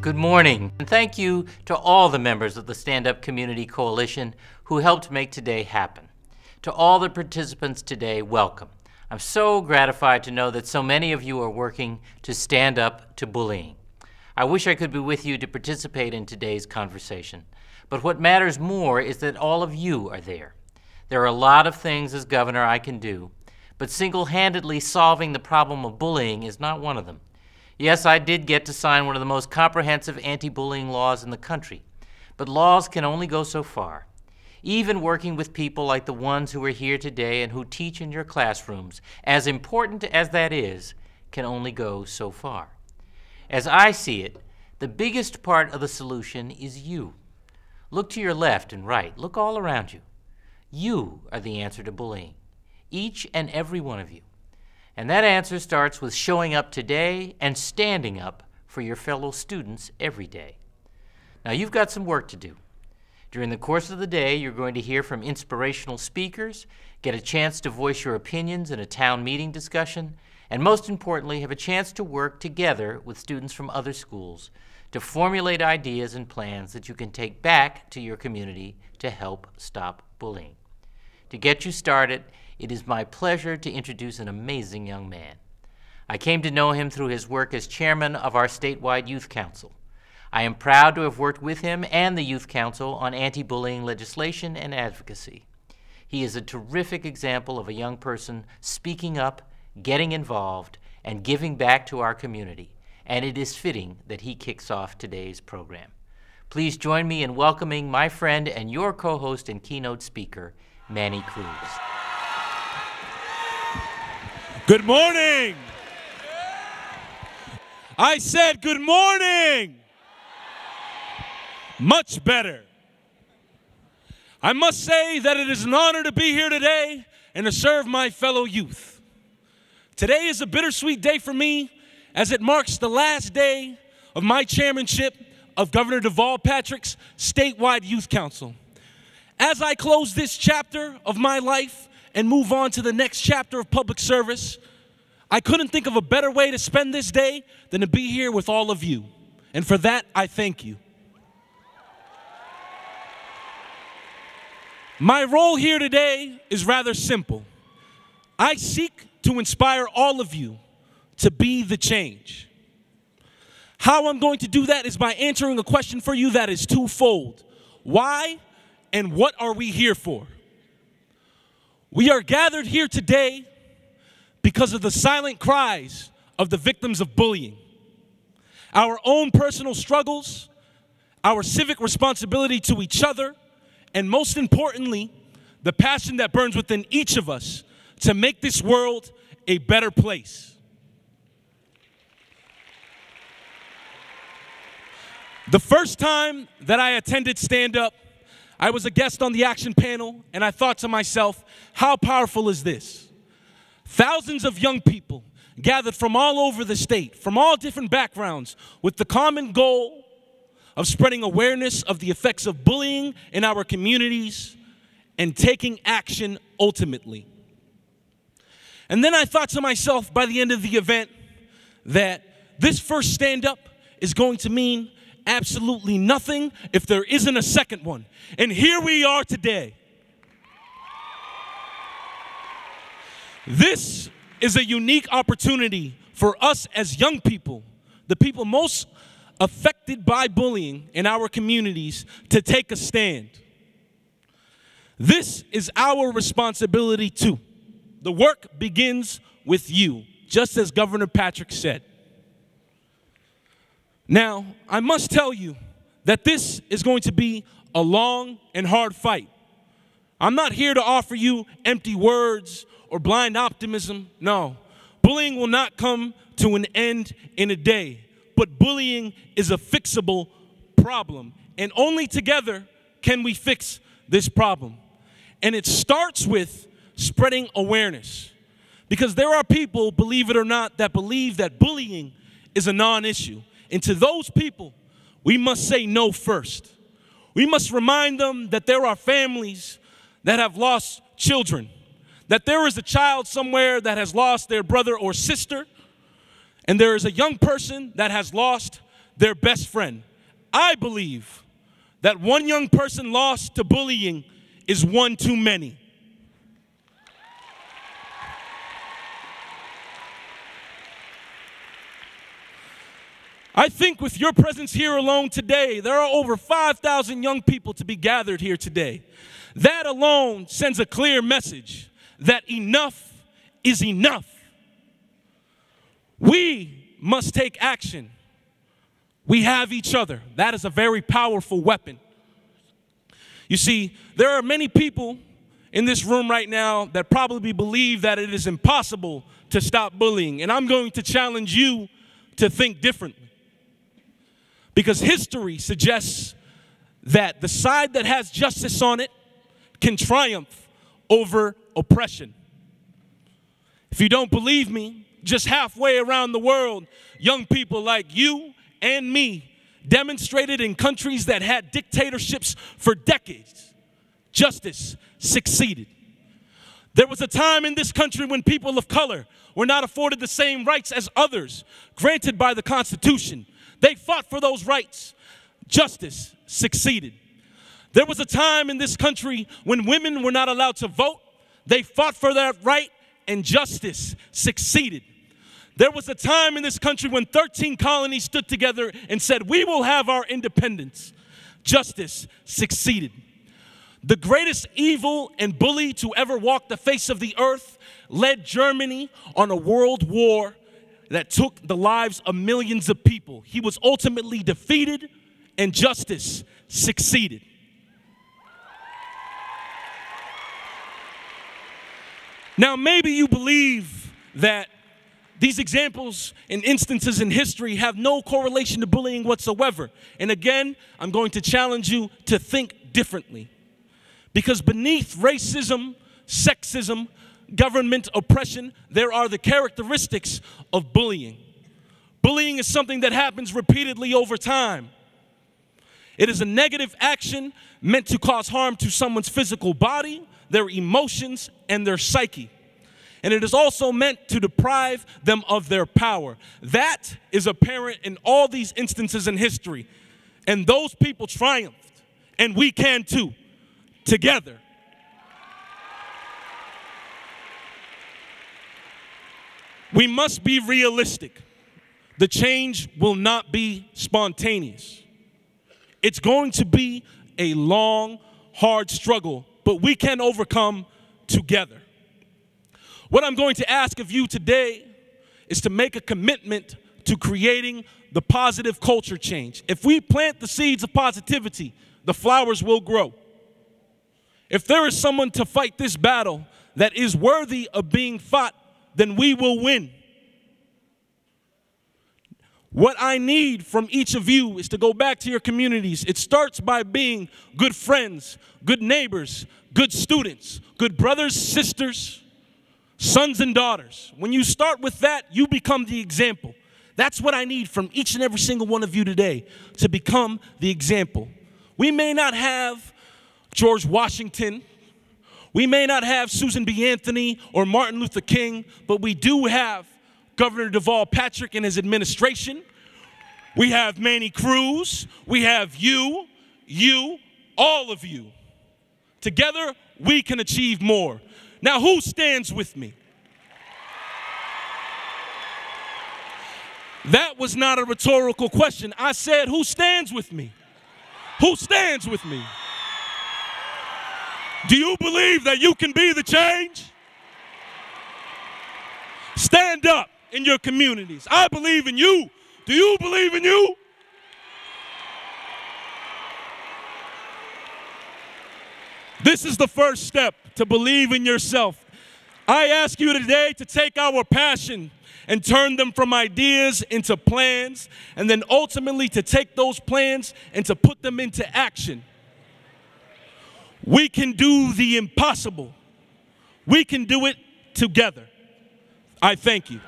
Good morning, and thank you to all the members of the Stand Up Community Coalition who helped make today happen. To all the participants today, welcome. I'm so gratified to know that so many of you are working to stand up to bullying. I wish I could be with you to participate in today's conversation, but what matters more is that all of you are there. There are a lot of things as governor I can do, but single-handedly solving the problem of bullying is not one of them. Yes, I did get to sign one of the most comprehensive anti-bullying laws in the country, but laws can only go so far. Even working with people like the ones who are here today and who teach in your classrooms, as important as that is, can only go so far. As I see it, the biggest part of the solution is you. Look to your left and right. Look all around you. You are the answer to bullying, each and every one of you. And that answer starts with showing up today and standing up for your fellow students every day. Now, you've got some work to do. During the course of the day, you're going to hear from inspirational speakers, get a chance to voice your opinions in a town meeting discussion, and most importantly, have a chance to work together with students from other schools to formulate ideas and plans that you can take back to your community to help stop bullying. To get you started, it is my pleasure to introduce an amazing young man. I came to know him through his work as chairman of our statewide youth council. I am proud to have worked with him and the youth council on anti-bullying legislation and advocacy. He is a terrific example of a young person speaking up, getting involved, and giving back to our community, and it is fitting that he kicks off today's program. Please join me in welcoming my friend and your co-host and keynote speaker, Manny Cruz. Good morning. I said good morning. Much better. I must say that it is an honor to be here today and to serve my fellow youth. Today is a bittersweet day for me as it marks the last day of my chairmanship of Governor Deval Patrick's statewide youth council. As I close this chapter of my life and move on to the next chapter of public service, I couldn't think of a better way to spend this day than to be here with all of you. And for that, I thank you. My role here today is rather simple. I seek to inspire all of you to be the change. How I'm going to do that is by answering a question for you that is twofold. Why and what are we here for? We are gathered here today because of the silent cries of the victims of bullying. Our own personal struggles, our civic responsibility to each other, and most importantly, the passion that burns within each of us to make this world a better place. The first time that I attended Stand Up, I was a guest on the action panel, and I thought to myself, how powerful is this? Thousands of young people gathered from all over the state, from all different backgrounds, with the common goal of spreading awareness of the effects of bullying in our communities and taking action ultimately. And then I thought to myself by the end of the event that this first stand-up is going to mean absolutely nothing if there isn't a second one. And here we are today. This is a unique opportunity for us as young people, the people most affected by bullying in our communities, to take a stand. This is our responsibility too. The work begins with you, just as Governor Patrick said. Now, I must tell you that this is going to be a long and hard fight. I'm not here to offer you empty words or blind optimism. No, bullying will not come to an end in a day, but bullying is a fixable problem, and only together can we fix this problem. And it starts with spreading awareness, because there are people, believe it or not, that believe that bullying is a non-issue. And to those people, we must say no first. We must remind them that there are families that have lost children, that there is a child somewhere that has lost their brother or sister, and there is a young person that has lost their best friend. I believe that one young person lost to bullying is one too many. I think with your presence here alone today, there are over 5,000 young people to be gathered here today. That alone sends a clear message that enough is enough. We must take action. We have each other. That is a very powerful weapon. You see, there are many people in this room right now that probably believe that it is impossible to stop bullying. And I'm going to challenge you to think differently. Because history suggests that the side that has justice on it can triumph over oppression. If you don't believe me, just halfway around the world, young people like you and me demonstrated in countries that had dictatorships for decades. Justice succeeded. There was a time in this country when people of color were not afforded the same rights as others granted by the Constitution. They fought for those rights. Justice succeeded. There was a time in this country when women were not allowed to vote. They fought for that right, and justice succeeded. There was a time in this country when 13 colonies stood together and said, we will have our independence. Justice succeeded. The greatest evil and bully to ever walk the face of the earth led Germany on a world war that took the lives of millions of people. He was ultimately defeated, and justice succeeded. Now, maybe you believe that these examples and instances in history have no correlation to bullying whatsoever. And again, I'm going to challenge you to think differently. Because beneath racism, sexism, government oppression, there are the characteristics of bullying. Bullying is something that happens repeatedly over time. It is a negative action meant to cause harm to someone's physical body, their emotions, and their psyche. And it is also meant to deprive them of their power. That is apparent in all these instances in history. And those people triumphed, and we can too, together. We must be realistic. The change will not be spontaneous. It's going to be a long, hard struggle, but we can overcome together. What I'm going to ask of you today is to make a commitment to creating the positive culture change. If we plant the seeds of positivity, the flowers will grow. If there is someone to fight this battle that is worthy of being fought, then we will win. What I need from each of you is to go back to your communities. It starts by being good friends, good neighbors, good students, good brothers, sisters, sons and daughters. When you start with that, you become the example. That's what I need from each and every single one of you today, to become the example. We may not have George Washington, we may not have Susan B. Anthony or Martin Luther King, but we do have Governor Deval Patrick and his administration. We have Manny Cruz. We have you, all of you. Together, we can achieve more. Now, who stands with me? That was not a rhetorical question. I said, who stands with me? Who stands with me? Do you believe that you can be the change? Stand up in your communities. I believe in you. Do you believe in you? This is the first step to believe in yourself. I ask you today to take our passion and turn them from ideas into plans, and then ultimately to take those plans and to put them into action. We can do the impossible. We can do it together. I thank you.